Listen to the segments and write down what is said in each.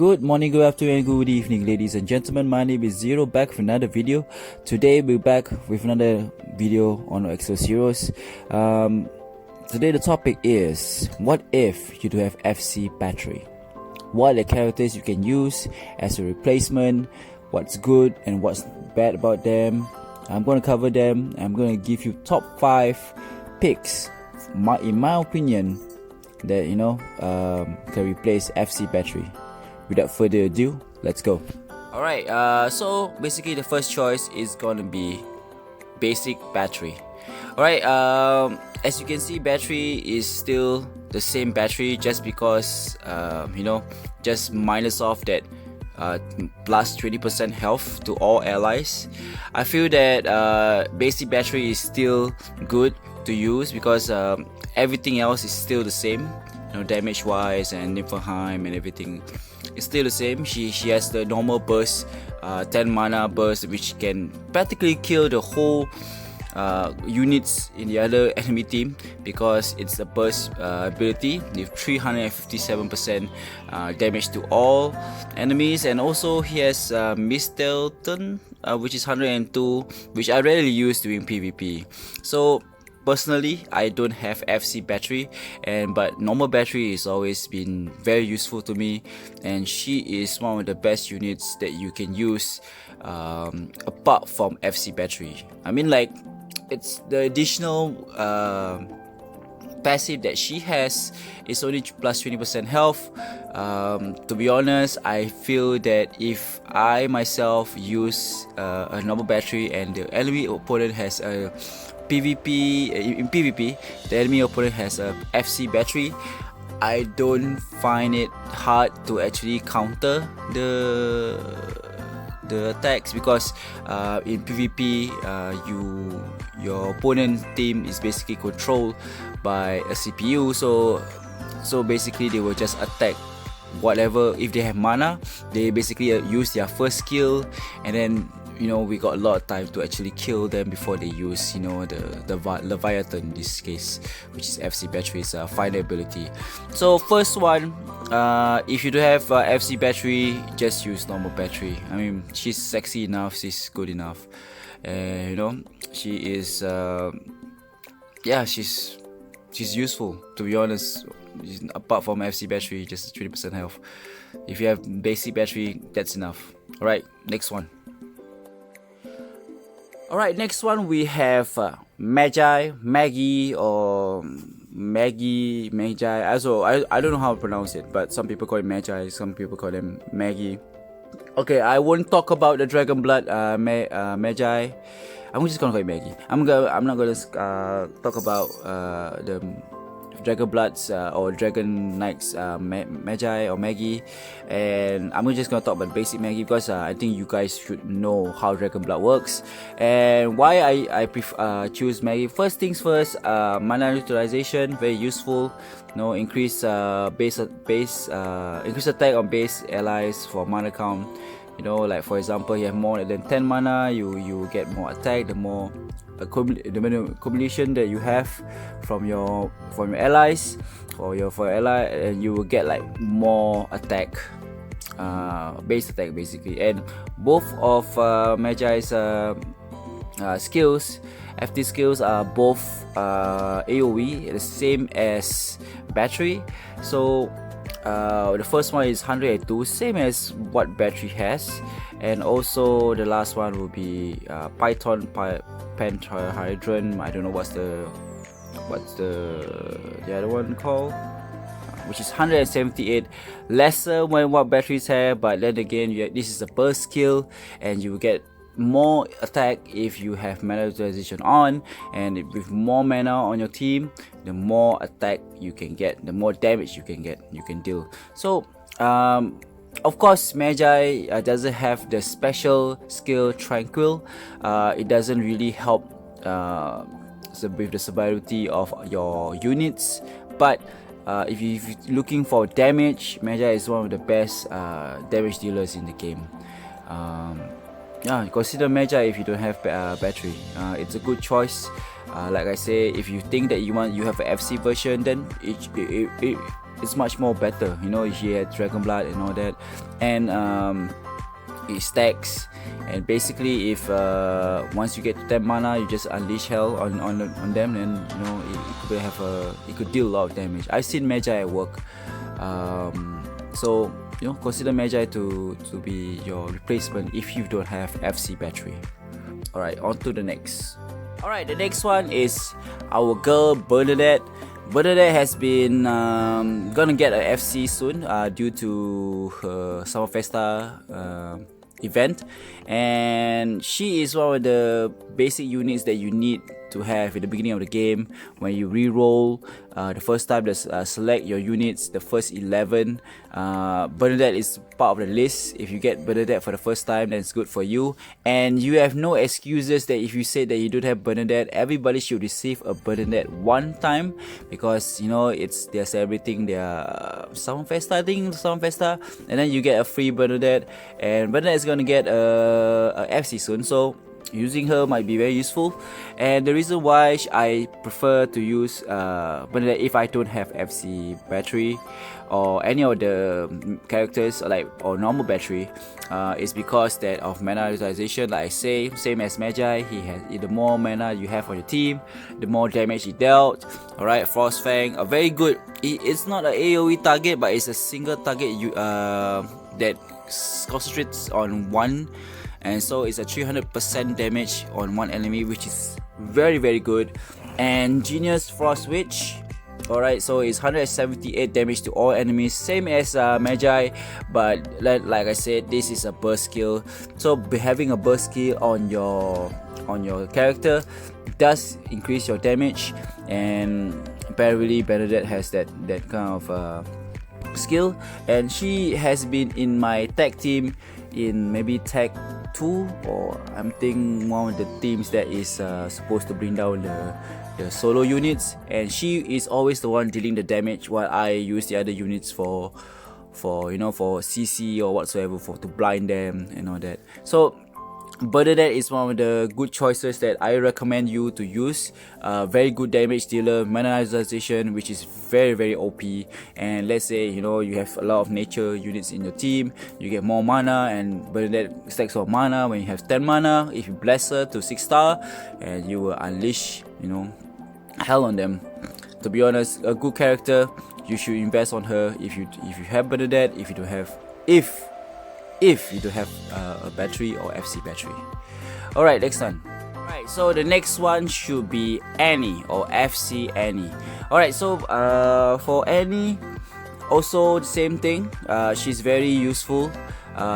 Good morning, good afternoon, and good evening, ladies and gentlemen. My name is Zero, back with another video. Today we're back with another video on Exos Heroes. Today the topic is, what if you do have FC Bathory? What are the characters you can use as a replacement? What's good and what's bad about them? I'm going to cover them. I'm going to give you top 5 picks, in my opinion, that can replace FC Bathory. Without further ado, let's go. Alright, so basically the first choice is gonna be basic Bathory. Alright, as you can see, Bathory is still the same Bathory, just because just minus off that plus 20% health to all allies. I feel that basic Bathory is still good to use because everything else is still the same, damage wise and Niflheim and everything. It's still the same. She has the normal burst, 10 mana burst, which can practically kill the whole units in the other enemy team, because it's a burst ability with 357% damage to all enemies. And also he has Mistelton, which is 102, which I rarely use during PvP. So personally, I don't have FC Bathory, but normal Bathory has always been very useful to me, and she is one of the best units that you can use apart from FC Bathory. I mean, like, it's the additional passive that she has is only plus 20% health. To be honest, I feel that if I myself use a normal Bathory and the enemy opponent has a in PvP, the enemy opponent has a FC Bathory, I don't find it hard to actually counter the attacks, because in PvP your opponent's team is basically controlled by a CPU, so basically they will just attack whatever. If they have mana, they basically use their first skill, and then we got a lot of time to actually kill them before they use the Leviathan in this case, which is FC Bathory's final ability. So first one, if you do have FC Bathory, just use normal Bathory. I mean, she's sexy enough, she's good enough, and she is she's useful, to be honest. Apart from FC Bathory, just 20% health. If you have basic Bathory, that's enough. Alright, next one. Alright, next one we have Magi, or Magi. Also, I don't know how to pronounce it, but some people call it Magi, some people call them Magi. Okay, I won't talk about the Dragon Blood Magi. I'm just gonna call it Magi. I'm not gonna talk about the Dragon Bloods or Dragon Knights Magi or Magi, and I'm just gonna talk about basic Magi, because I think you guys should know how Dragon Blood works and why I choose Magi. First things first, mana utilization, very useful. Increase increase attack on base allies for mana count. Like for example, you have more than 10 mana, you get more attack. The more accumulation that you have from your allies, for your ally, and you will get like more attack, base attack basically. And both of Magi's skills, FT skills, are both AoE, the same as Bathory. So the first one is 102, same as what Bathory has, and also the last one will be Python Pentrahydron. I don't know what's the other one called, which is 178, lesser than what Bathory's have, but then again, this is a burst skill, and you get more attack if you have mana utilization on, and with more mana on your team, the more attack you can get, the more damage you can deal. So of course, Magi doesn't have the special skill Tranquil. It doesn't really help with the survivability of your units, but if you're looking for damage, Magi is one of the best damage dealers in the game. Consider Magi if you don't have Bathory. It's a good choice. Like I say, if you think that you have an FC version, then it's much more better. You know, she had Dragon Blood and all that, and it stacks. And basically, if once you get to 10 mana, you just unleash hell on them, and you know it could deal a lot of damage. I've seen Magi at work, so you know, consider Magi to be your replacement if you don't have FC Bathory. Alright, on to the next. Alright, the next one is our girl Bernadette. Bernadette has been gonna get a FC soon due to her Summer Festa event, and she is one of the basic units that you need to have in the beginning of the game. When you re-roll the first time, just select your units, the first 11. Bernadette is part of the list. If you get Bernadette for the first time, then it's good for you, and you have no excuses that if you say that you don't have Bernadette. Everybody should receive a Bernadette one time, because you know they're celebrating their Summer Festa, I think, Summer Festa, and then you get a free Bernadette, and Bernadette is gonna get a FC soon, so using her might be very useful. And the reason why I prefer to use Bernadette if I don't have FC Bathory or any of the characters or normal Bathory is because that of mana utilization. Like I say, same as Magi, the more mana you have on your team, the more damage he dealt. Alright, Frost Fang, a very good, it's not an AoE target, but it's a single target that concentrates on one, and so it's a 300% damage on one enemy, which is very very good. And Genius Frost Witch, alright, so it's 178 damage to all enemies, same as Magi, but like I said, this is a burst skill, so having a burst skill on your character does increase your damage. And apparently Bernadette has that kind of skill, and she has been in my tag team in maybe tag 2, or I'm thinking one of the teams that is supposed to bring down the solo units, and she is always the one dealing the damage while I use the other units for CC or whatsoever, to blind them and all that. So Bernadette is one of the good choices that I recommend you to use. Very good damage dealer, mana utilization, which is very very OP. And let's say you have a lot of nature units in your team, you get more mana, and Bernadette stacks of mana. When you have 10 mana, if you bless her to 6-star, and you will unleash hell on them. To be honest, a good character, you should invest on her if you have Bernadette. If you don't have a Bathory or FC Bathory. Alright, next one. Alright, so the next one should be Annie or FC Annie. Alright, so for Annie, also the same thing. She's very useful.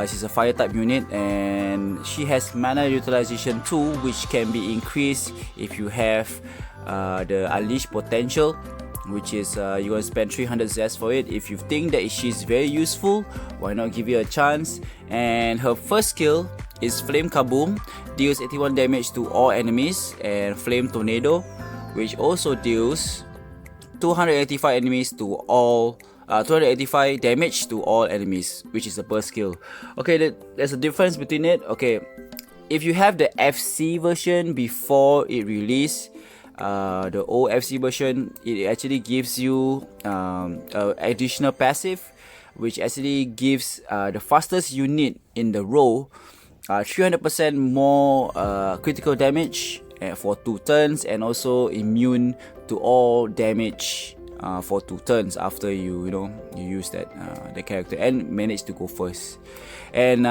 She's a fire type unit, and she has mana utilization 2, which can be increased if you have the unleash potential, which is you're gonna spend 300 Zs for it. If you think that she's very useful, why not give it a chance? And her first skill is Flame Kaboom, deals 81 damage to all enemies, and Flame Tornado, which also deals 285 damage to all enemies, which is a burst skill. Okay, there's a difference between it. Okay, if you have the FC version before it released, the old FC version, it actually gives you additional passive, which actually gives the fastest unit in the row 300% more critical damage for 2 turns, and also immune to all damage for 2 turns after you use the character and manage to go first. And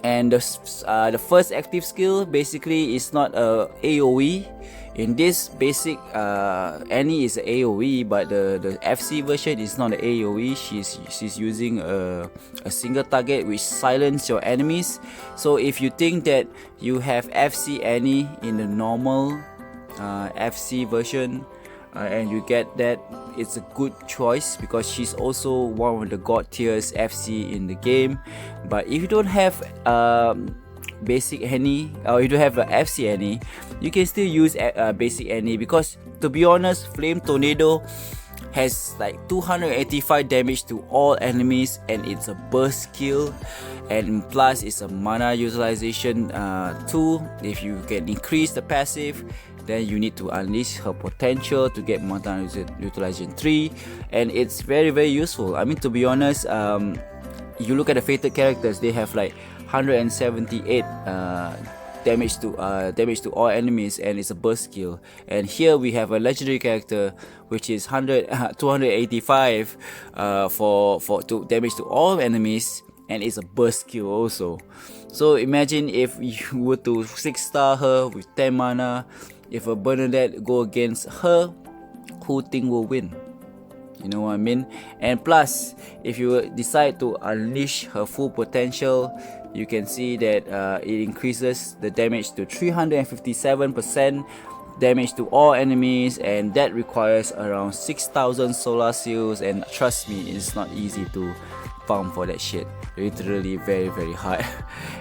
the first active skill basically is not a AoE. In this basic, Annie is a AoE, but the FC version is not an AoE. She's using a single target which silence your enemies. So if you think that you have FC Annie in the normal FC version, and you get that, it's a good choice, because she's also one of the god tiers FC in the game. But if you don't have basic Annie, or you don't have a FC Annie, you can still use basic Annie, because to be honest, Flame Tornado has like 285 damage to all enemies, and it's a burst skill, and plus it's a mana utilization 2. If you can increase the passive, then you need to unleash her potential to get mana utilization 3, and it's very useful. I mean, to be honest, you look at the fated characters, they have like 178 damage to all enemies, and it's a burst skill. And here we have a legendary character which is 285 for damage to all enemies, and it's a burst skill also. So imagine if you were to 6-star her with 10 mana. If a Bernadette go against her, who think will win? You know what I mean? And plus, if you decide to unleash her full potential, you can see that it increases the damage to 357% damage to all enemies, and that requires around 6,000 solar seals, and trust me, it's not easy to farm for that shit. Literally very hard.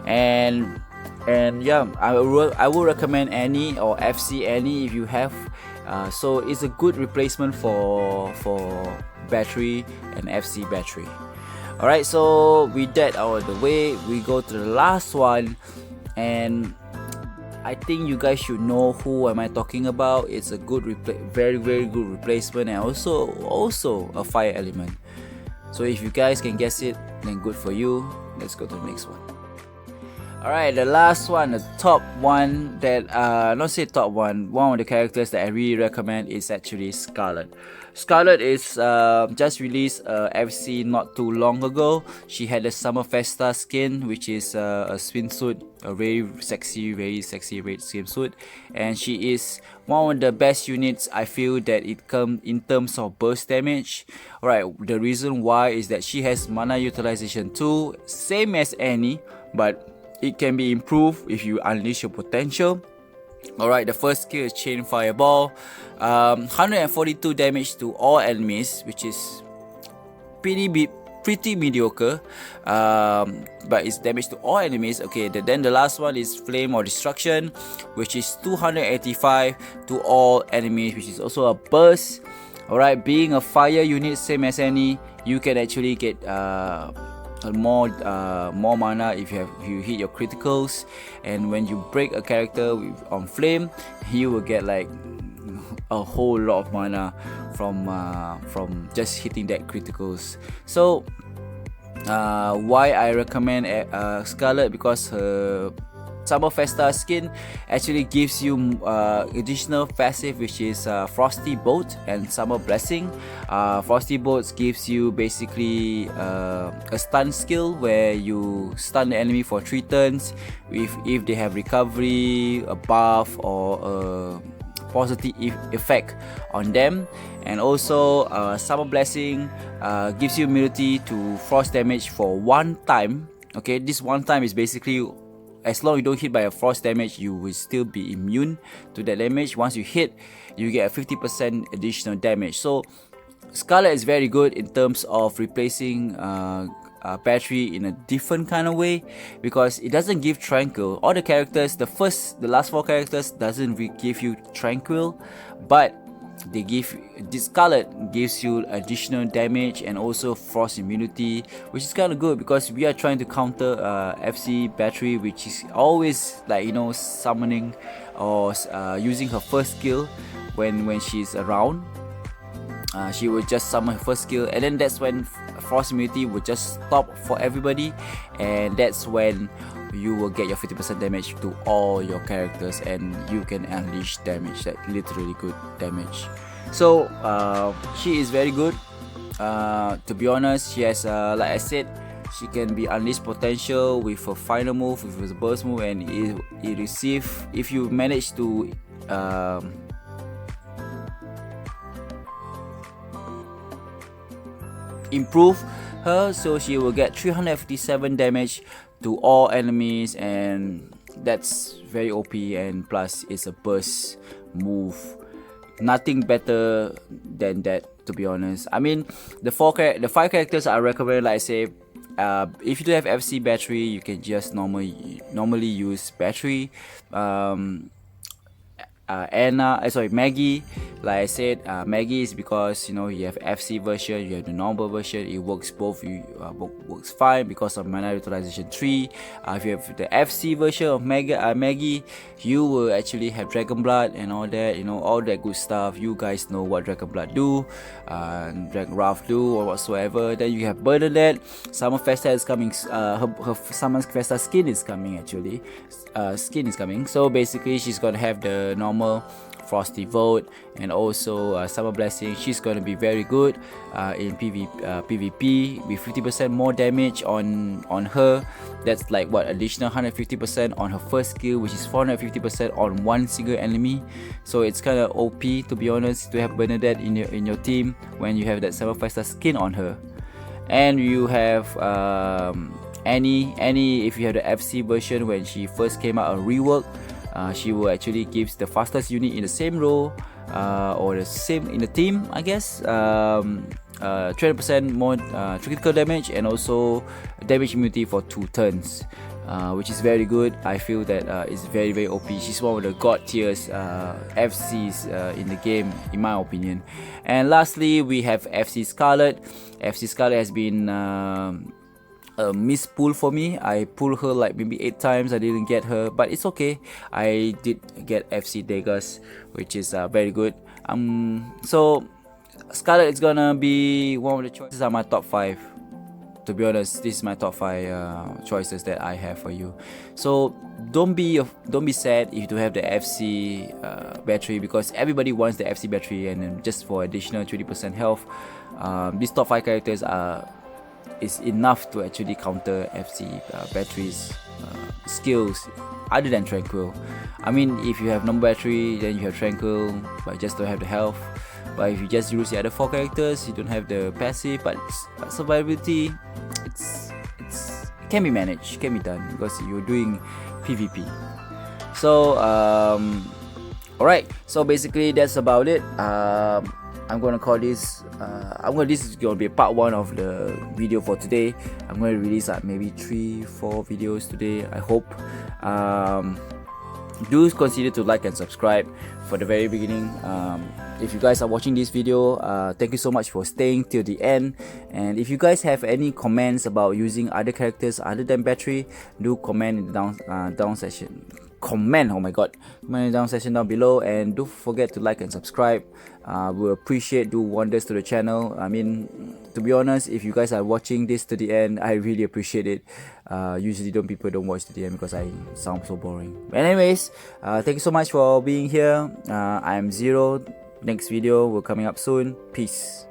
And yeah, I will recommend Annie or FC Annie if you have. So it's a good replacement for Bathory and FC Bathory. Alright, so with that out of the way, we go to the last one, and I think you guys should know who am I talking about. It's a good very good replacement, and also a fire element. So if you guys can guess it, then good for you. Let's go to the next one. Alright, the last one, the top one that, not say top one of the characters that I really recommend is actually Scarlet. Scarlet is just released FC not too long ago. She had a Summer Festa skin, which is a swimsuit, a very sexy red swimsuit, and she is one of the best units. I feel that it comes in terms of burst damage. Alright, the reason why is that she has mana utilization 2, same as Annie, but it can be improved if you unleash your potential. Alright, the first skill is Chain Fireball. 142 damage to all enemies, which is pretty mediocre, but it's damage to all enemies. Okay, then the last one is Flame or Destruction, which is 285 to all enemies, which is also a burst. Alright, being a fire unit, same as Annie, you can actually get more mana if you hit your criticals, and when you break a character on flame, you will get like a whole lot of mana from just hitting that criticals. So why I recommend Scarlet, because her Summer Festa skin actually gives you additional passive, which is Frosty Bolt and Summer Blessing. Frosty Bolt gives you basically a stun skill where you stun the enemy for 3 turns if they have recovery, a buff, or a positive effect on them. And also Summer Blessing gives you immunity to frost damage for 1 time. Okay, this 1 time is basically, as long as you don't hit by a frost damage, you will still be immune to that damage. Once you hit, you get a 50% additional damage. So Scarlet is very good in terms of replacing Bathory in a different kind of way, because it doesn't give Tranquil. All the characters, the last 4 characters doesn't give you Tranquil, but this Scarlet gives you additional damage and also frost immunity, which is kind of good because we are trying to counter FC Bathory, which is always like, you know, summoning or using her first skill when she's around. She will just summon her first skill, and then that's when frost immunity will just stop for everybody, and that's when you will get your 50% damage to all your characters, and you can unleash damage, like literally good damage. So she is very good. To be honest, she has like I said, she can be unleashed potential with a final move, with a burst move, and it receive, if you manage to improve her, so she will get 357 damage to all enemies, and that's very OP, and plus it's a burst move. Nothing better than that, to be honest. I mean, the 5 characters I recommend, like I say, if you do have FC Bathory, you can just normally use Bathory. Magi. Like I said, Magi is because you have FC version, you have the normal version. It works both. Works fine because of mana utilization 3. If you have the FC version of Magi, you will actually have Dragon Blood and all that. All that good stuff. You guys know what Dragon Blood do, Dragon Wrath do, or whatsoever. Then you have Bernadette. Summer Festa is coming. Her Summer Festa skin is coming actually. Skin is coming. So basically, she's gonna have the normal Frosty Vote and also Summer Blessing. She's going to be very good in PvP with 50% more damage on her. That's like what, additional 150% on her first skill, which is 450% on one single enemy. So it's kind of OP, to be honest, to have Bernadette in your team when you have that Summer Festa skin on her. And you have Annie, if you have the FC version when she first came out on rework. She will actually gives the fastest unit in the same row or the same in the team, I guess. 20% more critical damage and also damage immunity for 2 turns, which is very good. I feel that it's very, very OP. She's one of the god tiers FCs in the game, in my opinion. And lastly, we have FC Scarlet. FC Scarlet has been a miss pull for me. I pulled her like maybe 8 times. I didn't get her, but it's okay. I did get FC Degas, which is very good. So Scarlet is gonna be one of the choices are my top 5. To be honest, this is my top 5 choices that I have for you. So don't be sad if you don't have the FC battery, because everybody wants the FC battery, and then just for additional 20% health, these top 5 characters is enough to actually counter FC batteries skills other than Tranquil. I mean, if you have no battery, then you have Tranquil, but just don't have the health. But if you just use the other 4 characters, you don't have the passive, but survivability, it can be managed, can be done, because you're doing PvP. So alright, so basically that's about it. I'm gonna call this this is gonna be part 1 of the video for today. I'm gonna release maybe 3-4 videos today, I hope. Do consider to like and subscribe for the very beginning. If you guys are watching this video, thank you so much for staying till the end. And if you guys have any comments about using other characters other than battery, do comment in the down section. Comment in the down section down below, and don't forget to like and subscribe. We'll appreciate, do wonders to the channel. I mean, to be honest, if you guys are watching this to the end, I really appreciate it. Usually people don't watch to the end because I sound so boring. But anyways, thank you so much for being here. I'm Zero. Next video will coming up soon. Peace.